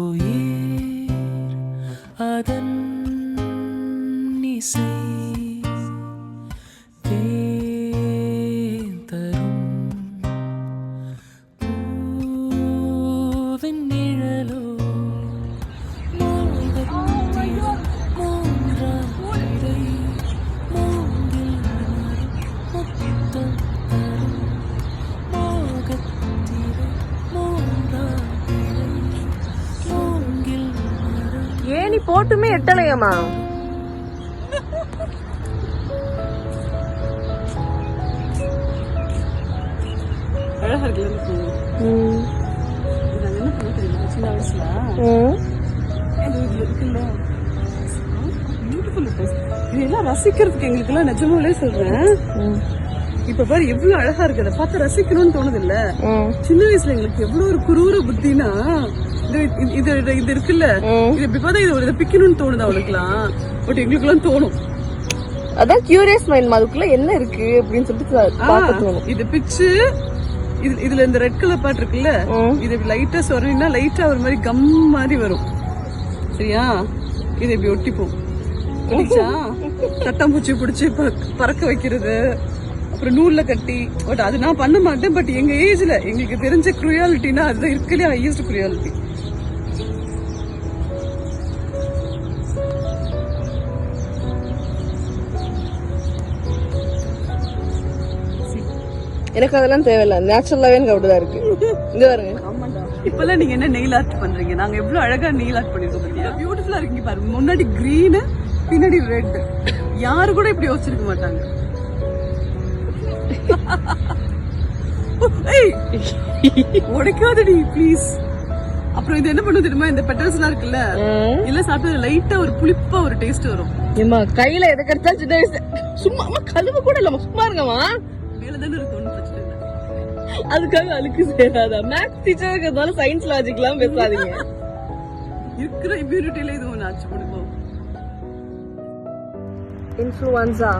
உயிர் அதன் இசை தேன் தரும் பூவின் நிழலோ மோகத்தின் மூன்றாம் பிறை மூங்கில் மரம் முத்தம் தரும் மோகத்திரை மூன்றாம் பிறை மூங்கில் மரம். ஏணி போட்டுமே எட்டலையம்மா. அழகா இருக்குல்ல நாங்க என்ன பண்ண தெரியுமா சின்ன வயசுல இதுல இருக்குல்ல பியூட்டிஃபுல் இதெல்லாம் ரசிக்கிறதுக்கு எங்களுக்கு எல்லாம் நிஜமாவே சொல்றேன். இப்ப பாரு எவ்வளவு அழகா இருக்கு, அதை பார்த்து ரசிக்கணும்னு தோணுது இல்ல. சின்ன வயசுல எங்களுக்கு எவ்வளவு ஒரு குரூர புத்தினா இது இருக்குல்ல, இது இப்படி பார்த்தா இது ஒரு இதை பிக்கணும்னு தோணுது அவளுக்குலாம். பட் எங்களுக்கு எல்லாம் தோணும். அதான் கியூரியஸ் மைண்ட், அதுக்குள்ள என்ன இருக்கு அப்படின்னு சொல்லிட்டு பார்க்க தோணும். இது பிச்சு இதுல இந்த ரெட் கலர் பாட்டு இருக்குல்ல, இது லைட்டா சொன்னா லைட்டா ஒரு மாதிரி கம் மாதிரி வரும். சரியா, இதை இப்படி ஒட்டிப்போம். தட்டாம்பூச்சி பிடிச்சி பறக்க வைக்கிறது, அப்புறம் நூல்ல கட்டி. பட் அது நான் பண்ண மாட்டேன். பட் எங்க ஏஜ்ல எங்களுக்கு தெரிஞ்ச குரியாலிட்டினா அதுதான் இருக்கலையே ஹையஸ்ட் குரியாலிட்டி. எனக்கு அதெல்லாம் தேவையில்ல, நேச்சுரலாவே எனக்கு அப்படிதான் இருக்கு. இங்க பாருங்க. இப்பெல்லாம் நீங்க என்ன நெயில் ஆர்ட் பண்றீங்க, நாங்க எவ்வளவு அழகா நெயில் ஆர்ட் பண்ணிருக்கோம் பாத்தீங்களா. பியூட்டிஃபுல்லா இருக்கீங்க பாருங்க. முன்னாடி கிரீன், பின்னாடி ரெட். யாரு கூட இப்படி யோசிச்சிருக்க மாட்டாங்க. உடைக்காதடி ப்ளீஸ். அப்புறம் இது என்ன பண்ணுது தெரியுமா, இந்த பெட்டல்ஸ் எல்லாம் இருக்குல்ல, இல்ல சாப்பிட்டு லைட்டா ஒரு புளிப்பா ஒரு டேஸ்ட் வரும். ஏமா கையில எதை கடிச்சா சின்ன வயசு சும்மா கழுவு கூட இல்ல, சும்மா இருங்கம்மா. மேலதானே இருக்கும், ஒன்னும் பிரச்சனை இல்லை. அதுக்காக அழுக்கு சேராதா. மேத்ஸ் டீச்சர் இருக்கிறதால சயின்ஸ் லாஜிக் எல்லாம் பேசாதீங்க. இருக்கிற இம்யூனிட்டியில இது ஒண்ணு ஆச்சு. முடிப்போம். இன்ஃப்ளூயன்சா